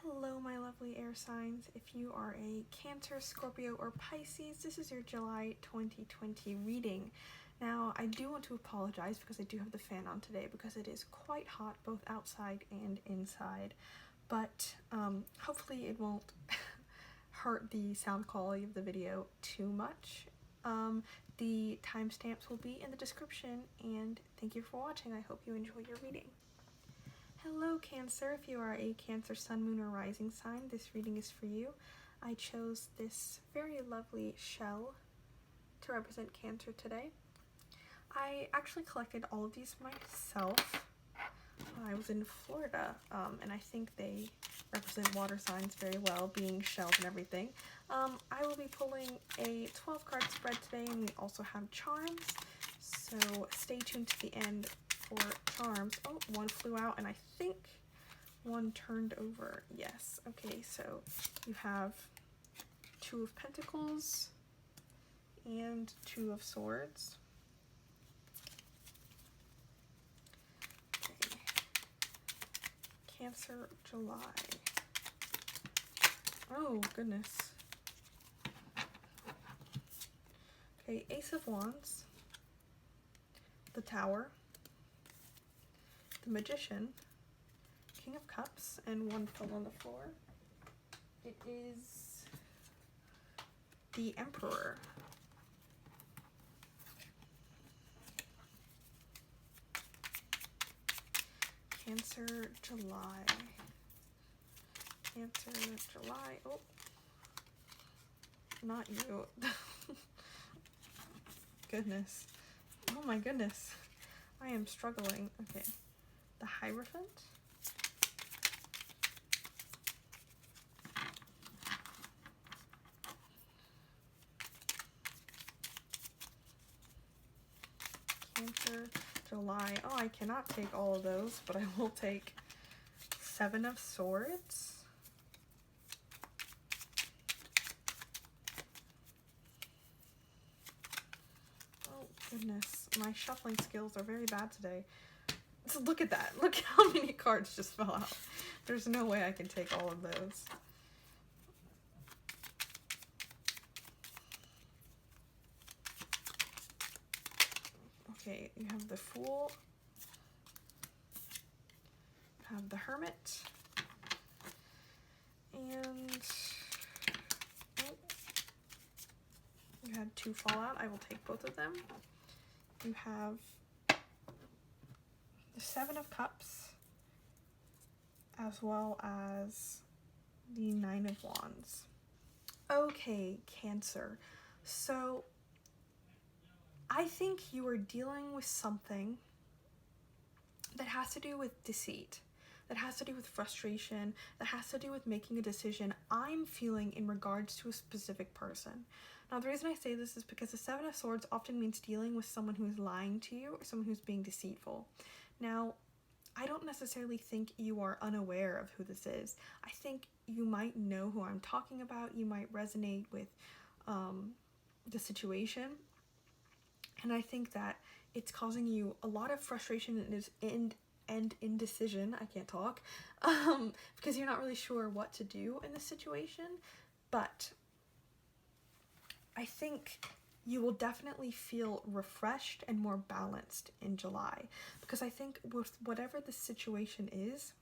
Hello my lovely air signs. If you are a Cancer, Scorpio, or Pisces, this is your July 2020 reading. Now, I do want to apologize because I do have the fan on today because it is quite hot both outside and inside, but hopefully it won't hurt the sound quality of the video too much. The timestamps will be in the description, and thank you for watching. I hope you enjoy your reading. Hello Cancer, if you are a Cancer Sun, Moon, or Rising sign, this reading is for you. I chose this very lovely shell to represent Cancer today. I actually collected all of these myself when I was in Florida, and I think they represent water signs very well, being shells and everything. I will be pulling a 12-card spread today, and we also have charms, so stay tuned to the end for charms. Oh, one flew out, and I think one turned over. Yes. Okay, so you have Two of Pentacles and Two of Swords. Okay. Cancer, July. Oh, goodness. Okay, Ace of Wands, the Tower, the Magician, King of Cups, and one fell on the floor. It is the Emperor. Cancer, July. Cancer, July. Oh, not you. Goodness. Oh my goodness. I am struggling. Okay. The Hierophant. Cancer, July. Oh, I cannot take all of those, but I will take Seven of Swords. Oh, goodness. My shuffling skills are very bad today. So look at that. Look how many cards just fell out. There's no way I can take all of those. Okay, you have the Fool. You have the Hermit. And oh, you had two fall out. I will take both of them. You have the Seven of Cups, as well as the Nine of Wands. Okay, Cancer. So I think you are dealing with something that has to do with deceit, that has to do with frustration, that has to do with making a decision I'm feeling in regards to a specific person. Now, the reason I say this is because the Seven of Swords often means dealing with someone who's lying to you or someone who's being deceitful. Now, I don't necessarily think you are unaware of who this is. I think you might know who I'm talking about. You might resonate with the situation. And I think that it's causing you a lot of frustration and indecision. I can't talk. Because you're not really sure what to do in this situation. But I think you will definitely feel refreshed and more balanced in July, because I think with whatever the situation is,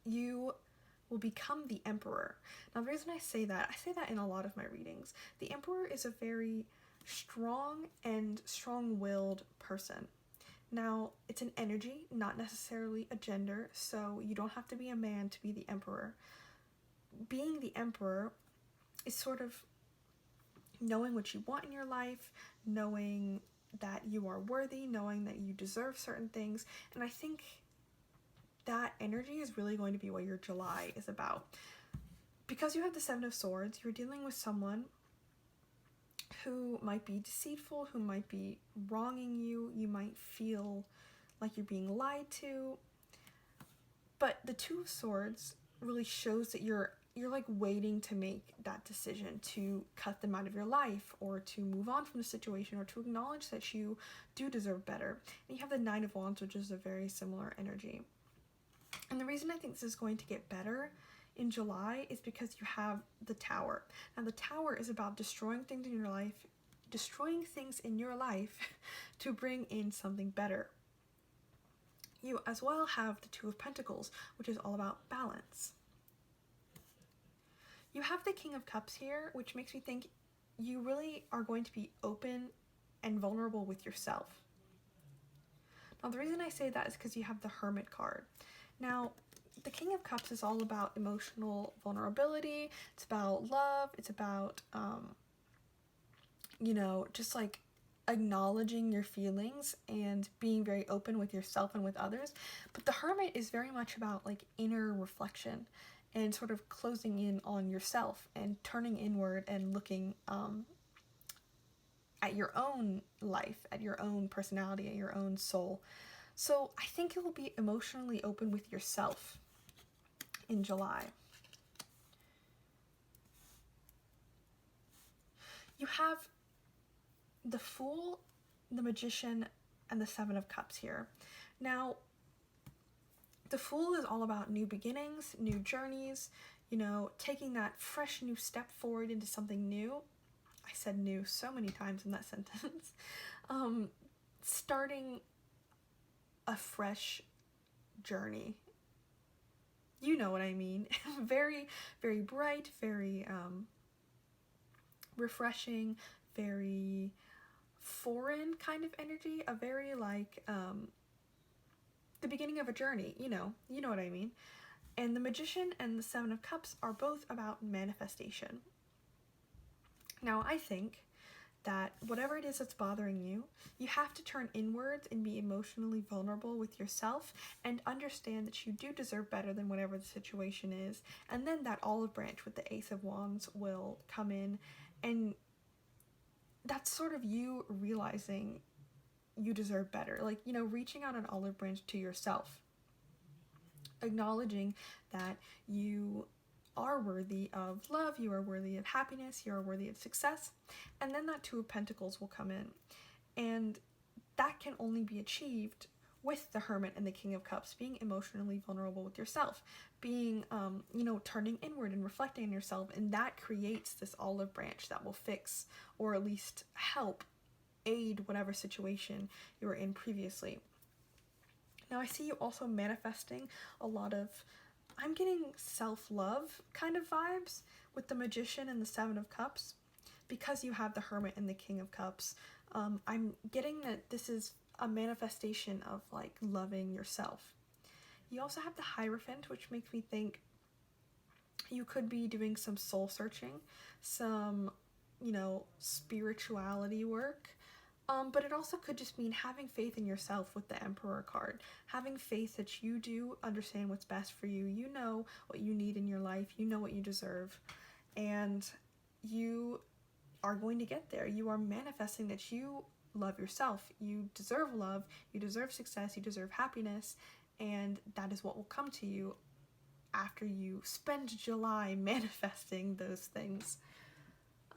you will become the Emperor. Now, the reason I say that in a lot of my readings. The Emperor is a very strong and strong-willed person. Now, it's an energy, not necessarily a gender, so you don't have to be a man to be the Emperor. Being the Emperor is sort of knowing what you want in your life, knowing that you are worthy, knowing that you deserve certain things, and I think that energy is really going to be what your July is about. Because you have the Seven of Swords, you're dealing with someone who might be deceitful, who might be wronging you, you might feel like you're being lied to, but the Two of Swords really shows that you're like waiting to make that decision to cut them out of your life, or to move on from the situation, or to acknowledge that you do deserve better. And you have the Nine of Wands, which is a very similar energy. And the reason I think this is going to get better in July is because you have the Tower. Now the Tower is about destroying things in your life, to bring in something better. You as well have the Two of Pentacles, which is all about balance. You have the King of Cups here, which makes me think you really are going to be open and vulnerable with yourself. Now the reason I say that is because you have the Hermit card. Now the King of Cups is all about emotional vulnerability. It's about love. It's about, you know, just like acknowledging your feelings and being very open with yourself and with others. But the Hermit is very much about like inner reflection and sort of closing in on yourself and turning inward and looking at your own life, at your own personality, at your own soul. So I think you will be emotionally open with yourself in July. You have the Fool, the Magician, and the Seven of Cups here. Now, the Fool is all about new beginnings, new journeys, you know, taking that fresh new step forward into something new. I said new so many times in that sentence. Starting a fresh journey. You know what I mean. Very, very bright, very refreshing, very foreign kind of energy, a very like the beginning of a journey, you know what I mean. And the Magician and the Seven of Cups are both about manifestation. Now I think that whatever it is that's bothering you, you have to turn inwards and be emotionally vulnerable with yourself and understand that you do deserve better than whatever the situation is. And then that olive branch with the Ace of Wands will come in, and that's sort of you realizing you deserve better. Like, you know, reaching out an olive branch to yourself, acknowledging that you are worthy of love, you are worthy of happiness, you are worthy of success, and then that Two of Pentacles will come in. And that can only be achieved with the Hermit and the King of Cups, being emotionally vulnerable with yourself, being, you know, turning inward and reflecting on yourself, and that creates this olive branch that will fix, or at least help, aid whatever situation you were in previously. Now I see you also manifesting a lot of, I'm getting self-love kind of vibes with the Magician and the Seven of Cups, because you have the Hermit and the King of Cups. I'm getting that this is a manifestation of like loving yourself. You also have the Hierophant, which makes me think you could be doing some soul searching, some, you know, spirituality work. But it also could just mean having faith in yourself with the Emperor card. Having faith that you do understand what's best for you. You know what you need in your life. You know what you deserve. And you are going to get there. You are manifesting that you love yourself. You deserve love. You deserve success. You deserve happiness. And that is what will come to you after you spend July manifesting those things.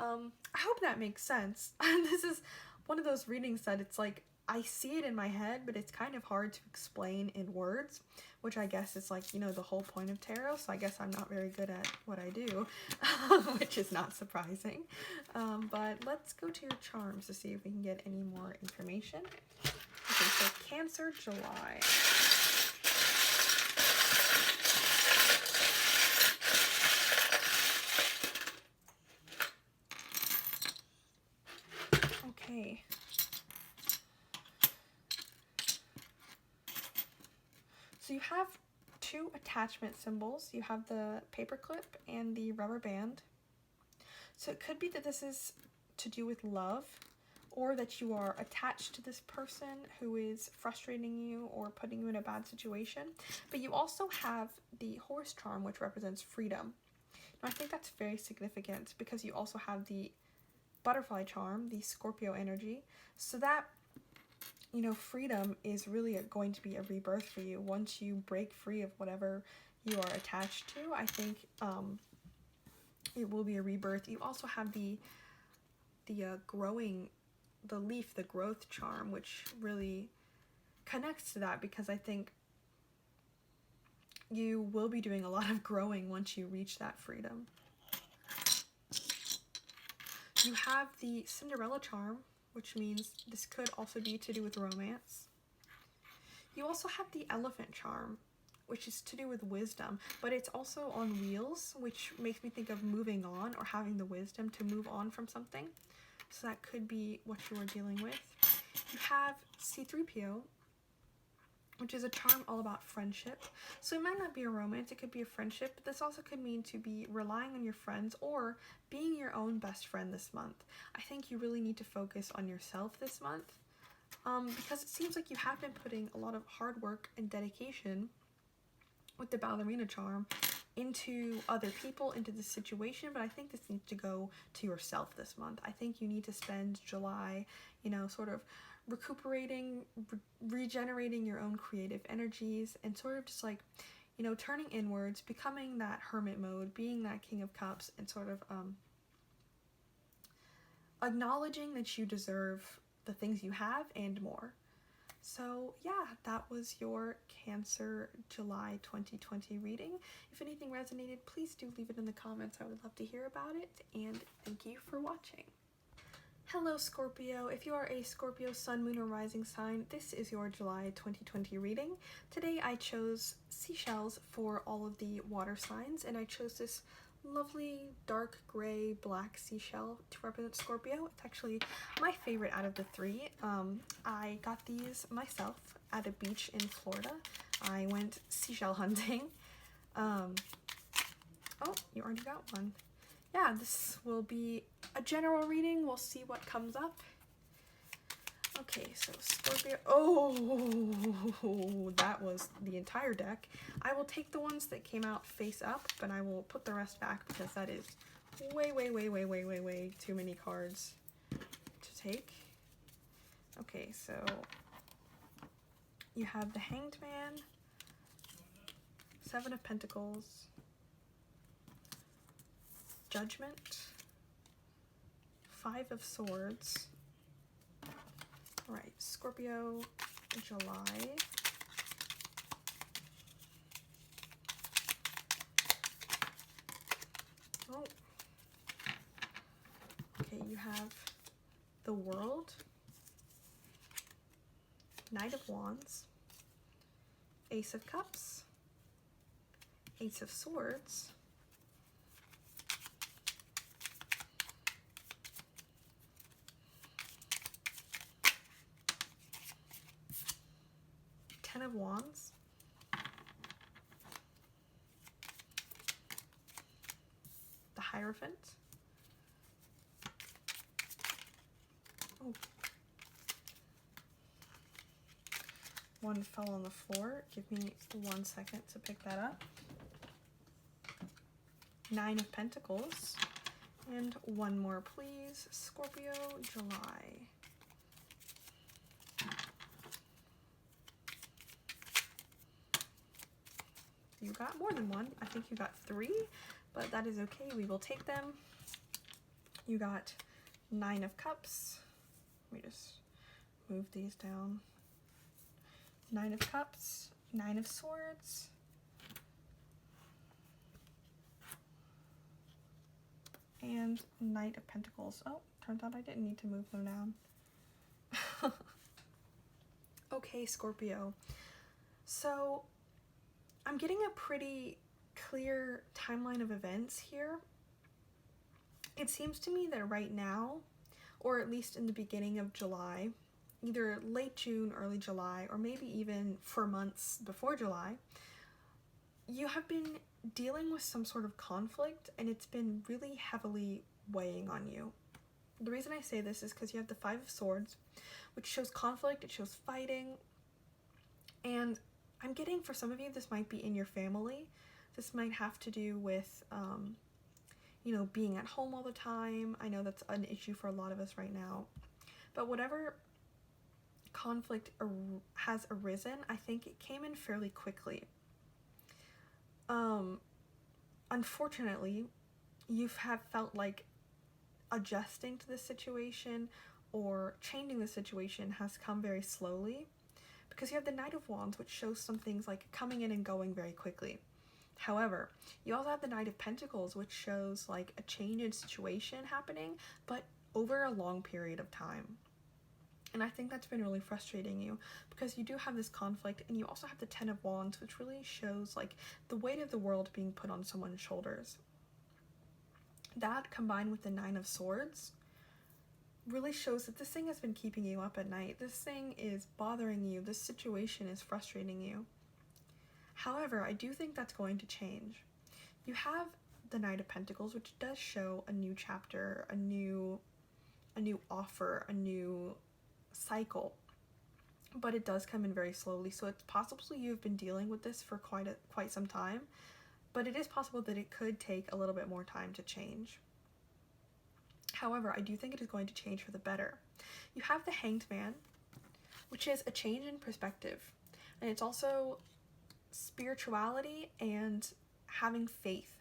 I hope that makes sense. This is one of those readings that it's like, I see it in my head, but it's kind of hard to explain in words, which I guess is like, you know, the whole point of tarot, so I guess I'm not very good at what I do, which is not surprising. But let's go to your charms to see if we can get any more information. Okay, so Cancer, July. Okay. So you have two attachment symbols. You have the paperclip and the rubber band. So it could be that this is to do with love, or that you are attached to this person who is frustrating you or putting you in a bad situation. But you also have the horse charm, which represents freedom. Now I think that's very significant because you also have the butterfly charm, the Scorpio energy. So that, you know, freedom is really going to be a rebirth for you. Once you break free of whatever you are attached to, I think it will be a rebirth. You also have the growing, the leaf, the growth charm, which really connects to that, because I think you will be doing a lot of growing once you reach that freedom. You have the Cinderella charm, which means this could also be to do with romance. You also have the Elephant charm, which is to do with wisdom, but it's also on wheels, which makes me think of moving on or having the wisdom to move on from something. So that could be what you are dealing with. You have C3PO, which is a charm all about friendship. So it might not be a romance, it could be a friendship, but this also could mean to be relying on your friends or being your own best friend this month. I think you really need to focus on yourself this month, because it seems like you have been putting a lot of hard work and dedication with the ballerina charm into other people, into the situation, but I think this needs to go to yourself this month. I think you need to spend July, sort of recuperating, regenerating your own creative energies, and sort of just like, turning inwards, becoming that hermit mode, being that King of Cups, and sort of acknowledging that you deserve the things you have and more. So yeah, that was your Cancer July 2020 reading. If anything resonated, please do leave it in the comments. I would love to hear about it, and thank you for watching. Hello Scorpio. If you are a Scorpio sun, moon, or rising sign, this is your July 2020 reading. Today I chose seashells for all of the water signs, and I chose this lovely dark gray black seashell to represent Scorpio. It's actually my favorite out of the three. I got these myself at a beach in Florida. I went seashell hunting. Oh, you already got one. Yeah, this will be a general reading. We'll see what comes up. Okay, so Scorpio. Oh, that was the entire deck. I will take the ones that came out face up, but I will put the rest back because that is way too many cards to take. Okay, so you have the Hanged Man, Seven of Pentacles, Judgment, Five of Swords. All right, Scorpio, July. Oh. Okay, you have the World, Knight of Wands, Ace of Cups, Ace of Swords, Ten of Wands, the Hierophant. Oh. One fell on the floor. Give me 1 second to pick that up. Nine of Pentacles. And one more, please. Scorpio, July. You got more than one. I think you got three, but that is okay. We will take them. You got Nine of Cups. Let me just move these down. Nine of Cups, Nine of Swords, and Knight of Pentacles. Oh, turns out I didn't need to move them down. Okay, Scorpio. So I'm getting a pretty clear timeline of events here. It seems to me that right now, or at least in the beginning of July, either late June, early July, or maybe even for months before July, you have been dealing with some sort of conflict, and it's been really heavily weighing on you. The reason I say this is because you have the Five of Swords, which shows conflict, it shows fighting, and I'm getting, for some of you, this might be in your family. This might have to do with, being at home all the time. I know that's an issue for a lot of us right now. But whatever conflict has arisen, I think it came in fairly quickly. Unfortunately, you have felt like adjusting to the situation or changing the situation has come very slowly. because you have the Knight of Wands, which shows some things like coming in and going very quickly. However, you also have the Knight of Pentacles, which shows like a change in situation happening, but over a long period of time. And I think that's been really frustrating you, because you do have this conflict, and you also have the Ten of Wands, which really shows like the weight of the world being put on someone's shoulders. That combined with the Nine of Swords really shows that this thing has been keeping you up at night. This thing is bothering you. This situation is frustrating you. However, I do think that's going to change. You have the Knight of Pentacles, which does show a new chapter, a new offer, a new cycle, but it does come in very slowly. So it's possible you've been dealing with this for quite some time, but it is possible that it could take a little bit more time to change. However, I do think it is going to change for the better. You have the Hanged Man, which is a change in perspective, and it's also spirituality and having faith.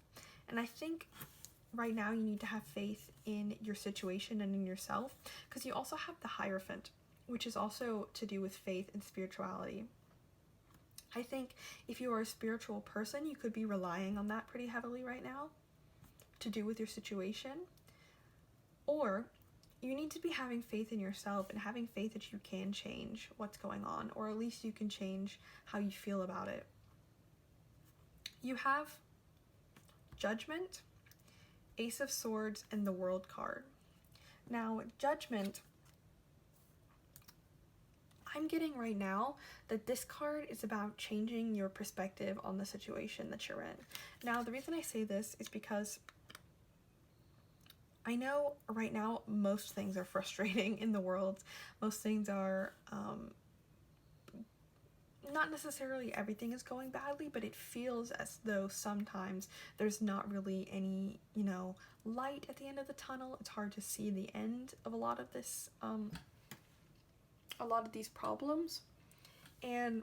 And I think right now you need to have faith in your situation and in yourself, because you also have the Hierophant, which is also to do with faith and spirituality. I think if you are a spiritual person, you could be relying on that pretty heavily right now to do with your situation. Or you need to be having faith in yourself and having faith that you can change what's going on, or at least you can change how you feel about it. You have Judgment, Ace of Swords, and the World card. Now, Judgment, I'm getting right now that this card is about changing your perspective on the situation that you're in. Now, the reason I say this is because I know right now most things are frustrating in the world. Most things are, not necessarily everything is going badly, but it feels as though sometimes there's not really any, light at the end of the tunnel. It's hard to see the end of a lot of this, a lot of these problems. And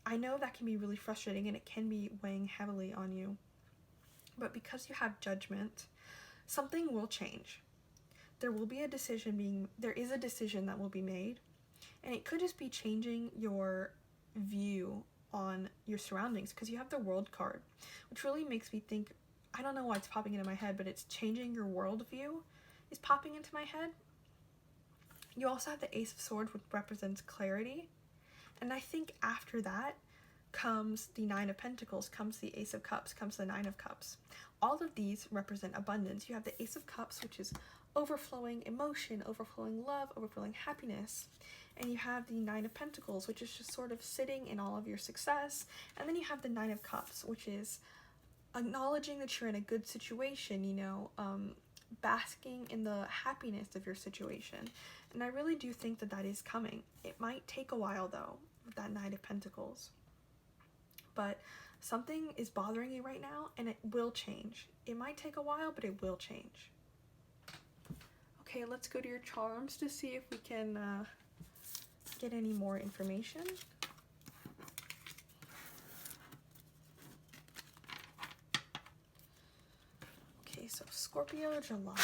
I know that can be really frustrating, and it can be weighing heavily on you. But because you have Judgment, something will change. There is a decision that will be made, and it could just be changing your view on your surroundings, because you have the World card, which really makes me think, I don't know why it's popping into my head, but it's changing your worldview is popping into my head. You also have the Ace of Swords, which represents clarity, and I think after that comes the Nine of Pentacles, comes the Ace of Cups, comes the Nine of Cups. All of these represent abundance. You have the Ace of Cups, which is overflowing emotion, overflowing love, overflowing happiness. And you have the Nine of Pentacles, which is just sort of sitting in all of your success. And then you have the Nine of Cups, which is acknowledging that you're in a good situation, basking in the happiness of your situation. And I really do think that is coming. It might take a while, though, with that Knight of Pentacles. But something is bothering you right now, and it will change. It might take a while, but it will change. Okay, let's go to your charms to see if we can get any more information. Okay, so Scorpio, July.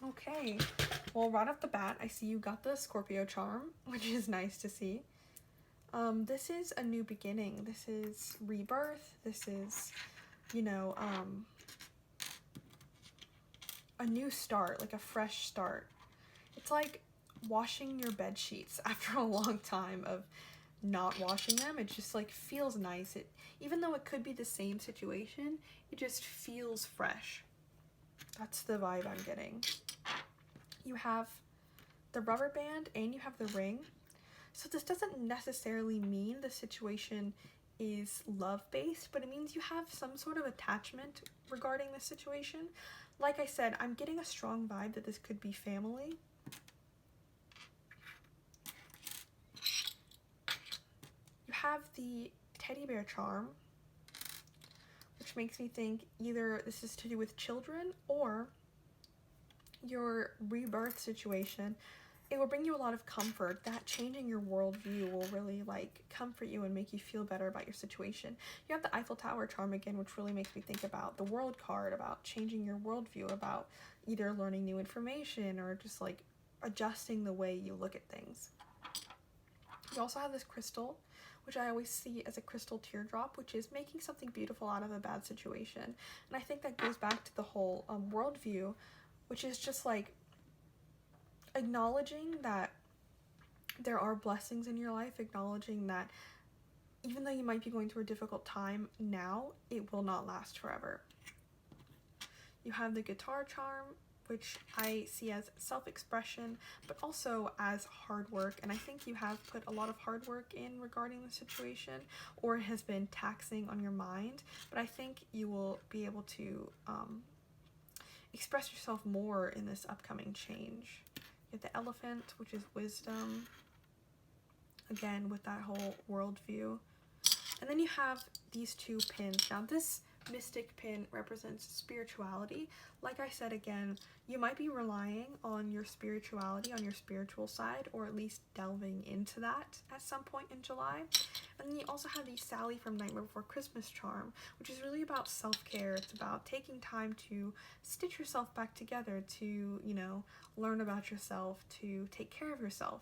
Okay, well, right off the bat, I see you got the Scorpio charm, which is nice to see. This is a new beginning. This is rebirth. This is, a new start, like a fresh start. It's like washing your bed sheets after a long time of not washing them. It just like feels nice. Even though it could be the same situation, it just feels fresh. That's the vibe I'm getting. You have the rubber band and you have the ring. So this doesn't necessarily mean the situation is love-based, but it means you have some sort of attachment regarding this situation. Like I said, I'm getting a strong vibe that this could be family. You have the teddy bear charm, which makes me think either this is to do with children or your rebirth situation, it will bring you a lot of comfort. That changing your worldview will really like comfort you and make you feel better about your situation. You have the Eiffel Tower charm again, which really makes me think about the World card, about changing your worldview, about either learning new information or just like adjusting the way you look at things. You also have this crystal, which I always see as a crystal teardrop, which is making something beautiful out of a bad situation. And I think that goes back to the whole worldview, which is just like acknowledging that there are blessings in your life, acknowledging that even though you might be going through a difficult time now, it will not last forever. You have the guitar charm, which I see as self-expression, but also as hard work. And I think you have put a lot of hard work in regarding the situation, or it has been taxing on your mind. But I think you will be able to express yourself more in this upcoming change. You have the elephant, which is wisdom, again with that whole worldview. And then you have these two pins. Now this mystic pin represents spirituality. Like I said again, you might be relying on your spirituality, on your spiritual side, or at least delving into that at some point in July. And then you also have the Sally from Nightmare Before Christmas charm, which is really about self-care. It's about taking time to stitch yourself back together, to, you know, learn about yourself, to take care of yourself.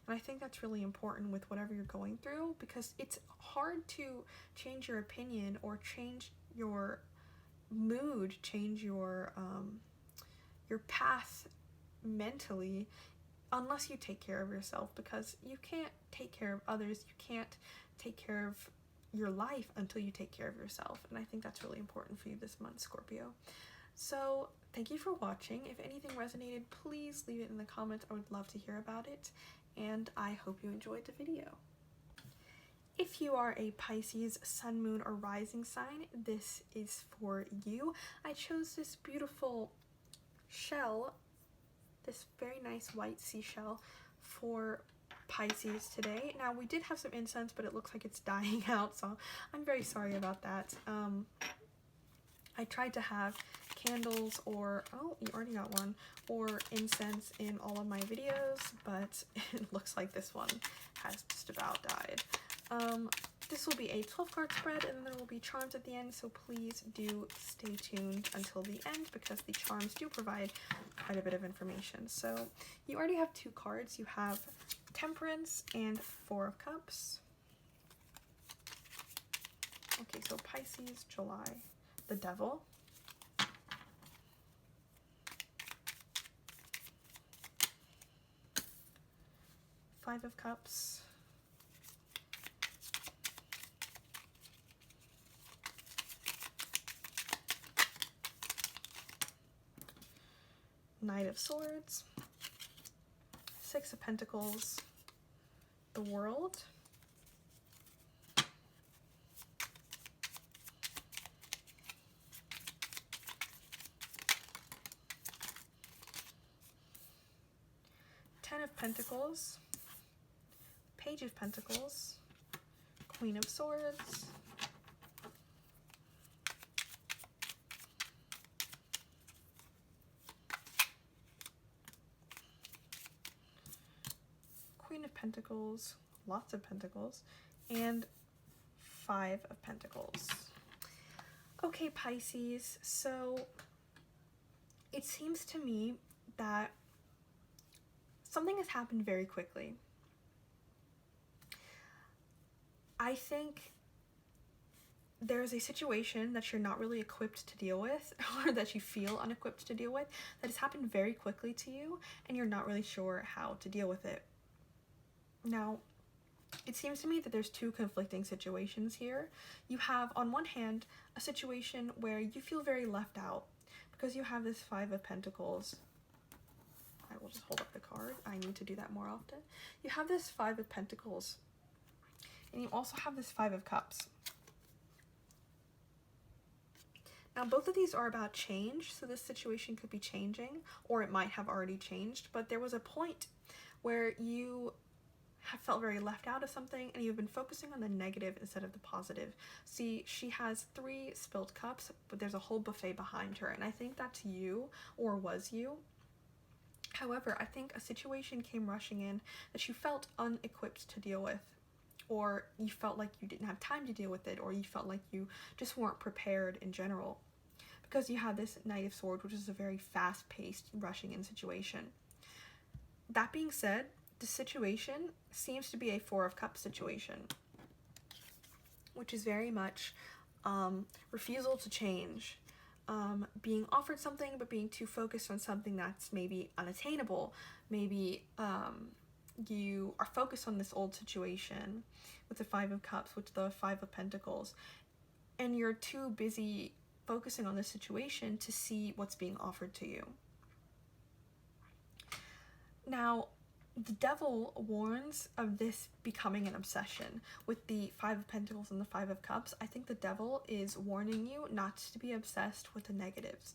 And I think that's really important with whatever you're going through, because it's hard to change your opinion or change your mood, change your path mentally, unless you take care of yourself, because you can't take care of others, you can't take care of your life until you take care of yourself. And I think that's really important for you this month, Scorpio. So thank you for watching. If anything resonated, please leave it in the comments. I would love to hear about it, and I hope you enjoyed the video. If you are a Pisces, sun, moon, or rising sign, this is for you. I chose this beautiful shell, this very nice white seashell for Pisces today. Now, we did have some incense, but it looks like it's dying out, so I'm very sorry about that. I tried to have candles or, oh, you already got one, or incense in all of my videos, but it looks like this one has just about died. This will be a 12-card spread, and then there will be charms at the end, so please do stay tuned until the end, because the charms do provide quite a bit of information. So you already have two cards. You have Temperance and Four of Cups. Okay, so Pisces, July, the Devil. Five of Cups. Knight of Swords, Six of Pentacles, the World, Ten of Pentacles, Page of Pentacles, Queen of Swords, Queen of Pentacles, lots of Pentacles, and Five of Pentacles. Okay, Pisces, so it seems to me that something has happened very quickly. I think there's a situation that you're not really equipped to deal with, or that you feel unequipped to deal with, that has happened very quickly to you, and you're not really sure how to deal with it. Now, it seems to me that there's two conflicting situations here. You have, on one hand, a situation where you feel very left out, because you have this Five of Pentacles. I will just hold up the card. I need to do that more often. You have this Five of Pentacles, and you also have this Five of Cups. Now, both of these are about change, so this situation could be changing, or it might have already changed, but there was a point where you have felt very left out of something, and you've been focusing on the negative instead of the positive. See, she has 3 spilled cups, but there's a whole buffet behind her, and I think that's you, or was you. However, I think a situation came rushing in that you felt unequipped to deal with, or you felt like you didn't have time to deal with it, or you felt like you just weren't prepared in general. Because you had this Knight of Swords, which is a very fast-paced, rushing in situation. That being said, the situation seems to be a Four of Cups situation, which is very much refusal to change, being offered something but being too focused on something that's maybe unattainable. Maybe you are focused on this old situation with the Five of Cups, with the Five of Pentacles, and you're too busy focusing on this situation to see what's being offered to you. Now, the Devil warns of this becoming an obsession. With the Five of Pentacles and the Five of Cups, I think the Devil is warning you not to be obsessed with the negatives.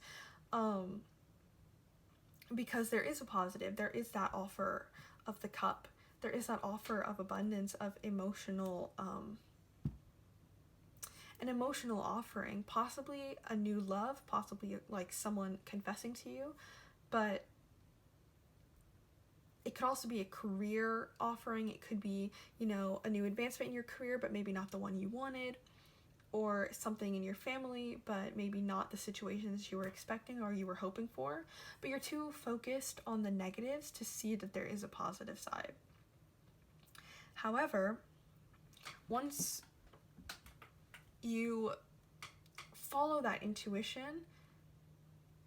Because there is a positive, there is that offer of the cup, there is that offer of abundance, of emotional, an emotional offering, possibly a new love, possibly like someone confessing to you, but it could also be a career offering. It could be, you know, a new advancement in your career, but maybe not the one you wanted, or something in your family, but maybe not the situations you were expecting or you were hoping for, but you're too focused on the negatives to see that there is a positive side. However, once you follow that intuition,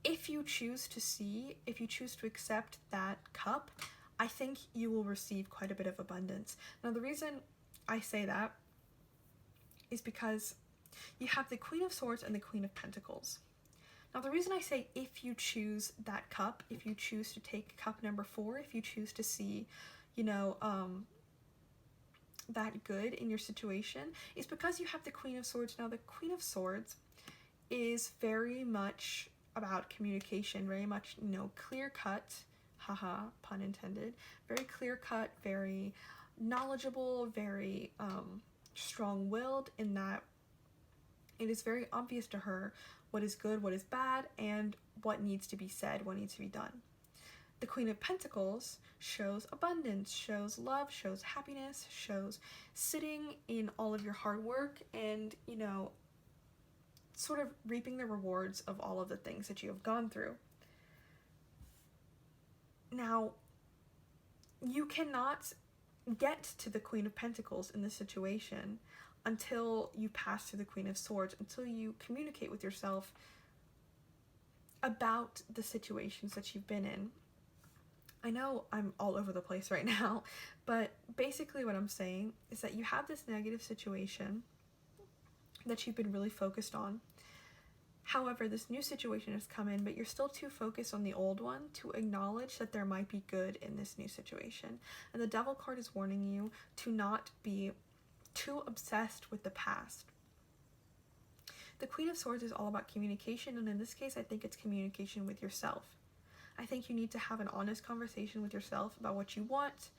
if you choose to see, if you choose to accept that cup, I think you will receive quite a bit of abundance. Now, the reason I say that is because you have the Queen of Swords and the Queen of Pentacles. Now, the reason I say if you choose that cup, if you choose to take cup number 4, if you choose to see, you know, that good in your situation, is because you have the Queen of Swords. Now, the Queen of Swords is very much about communication, very much, you know, clear-cut, haha, pun intended, very clear-cut, very knowledgeable, very strong-willed, in that it is very obvious to her what is good, what is bad, and what needs to be said, what needs to be done. The Queen of Pentacles shows abundance, shows love, shows happiness, shows sitting in all of your hard work and, you know, sort of reaping the rewards of all of the things that you have gone through. Now, you cannot get to the Queen of Pentacles in this situation until you pass through the Queen of Swords, until you communicate with yourself about the situations that you've been in. I know I'm all over the place right now, but basically what I'm saying is that you have this negative situation that you've been really focused on. However, this new situation has come in, but you're still too focused on the old one to acknowledge that there might be good in this new situation. And the Devil card is warning you to not be too obsessed with the past. The Queen of Swords is all about communication, and in this case, I think it's communication with yourself. I think you need to have an honest conversation with yourself about what you want,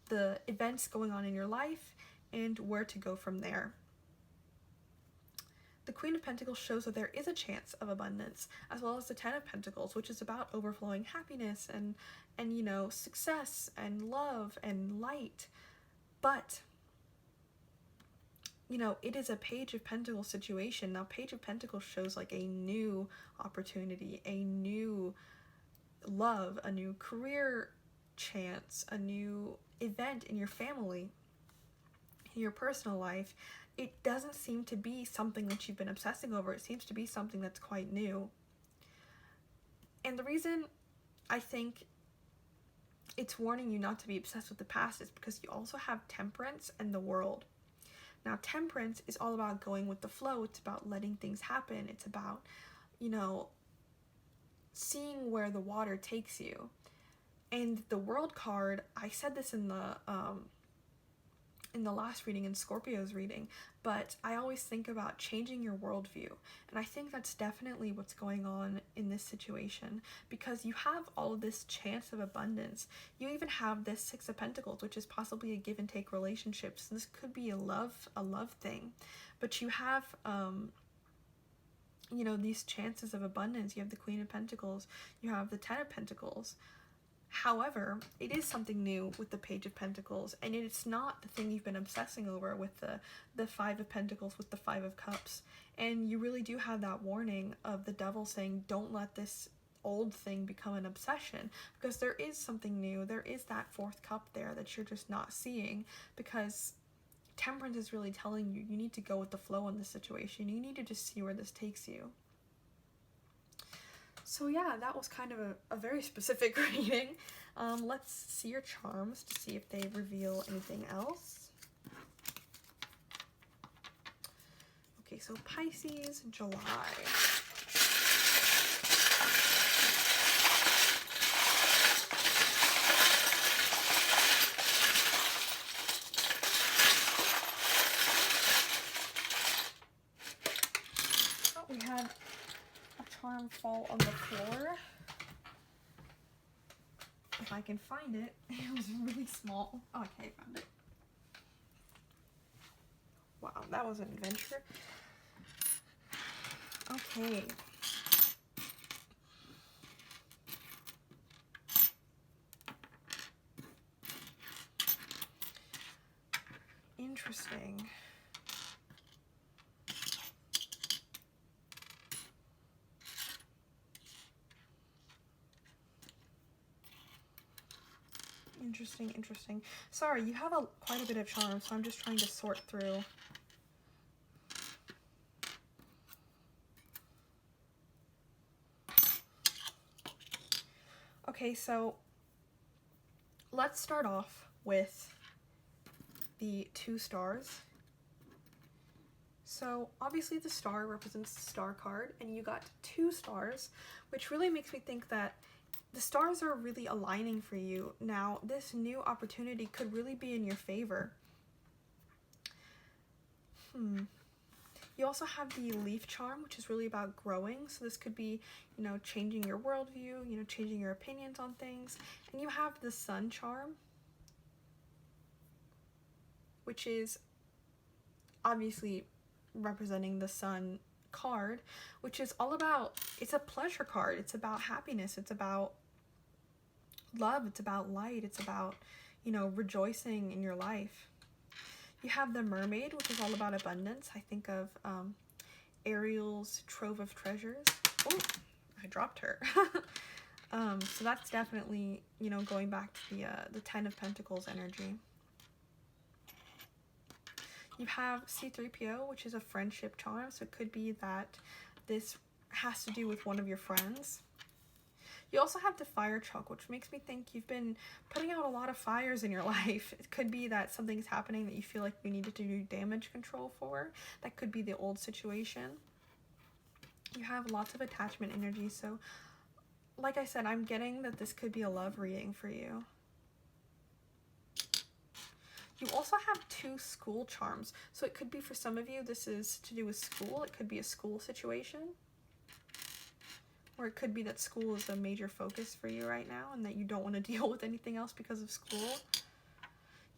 the events going on in your life, and where to go from there. The Queen of Pentacles shows that there is a chance of abundance, as well as the Ten of Pentacles, which is about overflowing happiness and you know, success and love and light. But, you know, it is a Page of Pentacles situation. Now, Page of Pentacles shows like a new opportunity, a new love, a new career chance, a new event in your family, in your personal life. It doesn't seem to be something that you've been obsessing over. It seems to be something that's quite new. And the reason I think it's warning you not to be obsessed with the past is because you also have Temperance and the World. Now, Temperance is all about going with the flow. It's about letting things happen. It's about, you know, seeing where the water takes you. And the World card, I said this in the last reading, in Scorpio's reading, but I always think about changing your worldview, and I think that's definitely what's going on in this situation, because you have all of this chance of abundance. You even have this Six of Pentacles, which is possibly a give and take relationship. So this could be a love thing, but you have you know, these chances of abundance. You have the Queen of Pentacles, you have the Ten of Pentacles. However, it is something new with the Page of Pentacles, and it's not the thing you've been obsessing over with the Five of Pentacles, with the Five of Cups. And you really do have that warning of the Devil saying, don't let this old thing become an obsession, because there is something new. There is that fourth cup there that you're just not seeing, because Temperance is really telling you, you need to go with the flow in this situation. You need to just see where this takes you. So yeah, that was kind of a very specific reading. Let's see your charms to see if they reveal anything else. Okay, so Pisces, July. Oh, we had a charm fall on the floor. If I can find it. It was really small. Oh, okay, I found it. Wow, that was an adventure. Okay. Interesting. Interesting. Sorry, you have quite a bit of charm, so I'm just trying to sort through. Okay, so let's start off with the 2 stars. So obviously the star represents the star card, and you got 2 stars, which really makes me think that the stars are really aligning for you. Now, this new opportunity could really be in your favor. You also have the leaf charm, which is really about growing. So this could be, you know, changing your worldview, you know, changing your opinions on things. And you have the sun charm, which is obviously representing the sun card, which is all about, it's a pleasure card. It's about happiness. It's about love. It's about light. It's about, you know, rejoicing in your life. You have the mermaid, which is all about abundance. I think of Ariel's Trove of Treasures. Oh, I dropped her. So that's definitely, you know, going back to the 10 of Pentacles energy. You have C3PO, which is a friendship charm, so it could be that this has to do with one of your friends. You also have the fire truck, which makes me think you've been putting out a lot of fires in your life. It could be that something's happening that you feel like you needed to do damage control for. That could be the old situation. You have lots of attachment energy, so like I said, I'm getting that this could be a love reading for you. You also have 2 school charms, so it could be for some of you this is to do with school. It could be a school situation, or it could be that school is a major focus for you right now and that you don't want to deal with anything else because of school.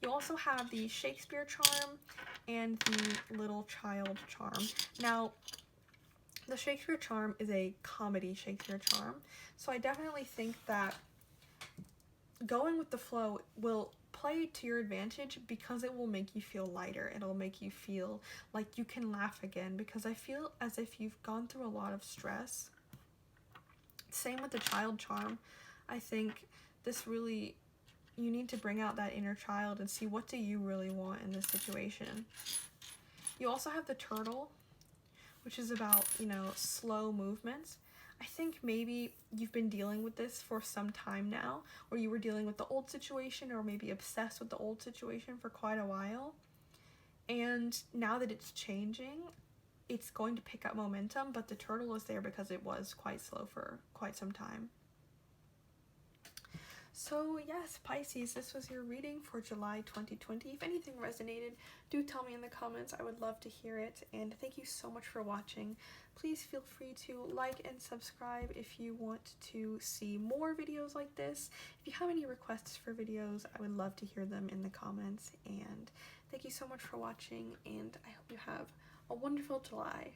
You also have the Shakespeare charm and the little child charm. Now, the Shakespeare charm is a comedy Shakespeare charm, so I definitely think that going with the flow will play to your advantage because it will make you feel lighter. It'll make you feel like you can laugh again, because I feel as if you've gone through a lot of stress. Same with the child charm. I think this really, you need to bring out that inner child and see what do you really want in this situation. You also have the turtle, which is about, you know, slow movements. I think maybe you've been dealing with this for some time now, or you were dealing with the old situation, or maybe obsessed with the old situation for quite a while. And now that it's changing, it's going to pick up momentum, but the turtle is there because it was quite slow for quite some time. So yes, Pisces, this was your reading for July 2020. If anything resonated, do tell me in the comments. I would love to hear it. And thank you so much for watching. Please feel free to like and subscribe if you want to see more videos like this. If you have any requests for videos, I would love to hear them in the comments. And thank you so much for watching, and I hope you have a wonderful July.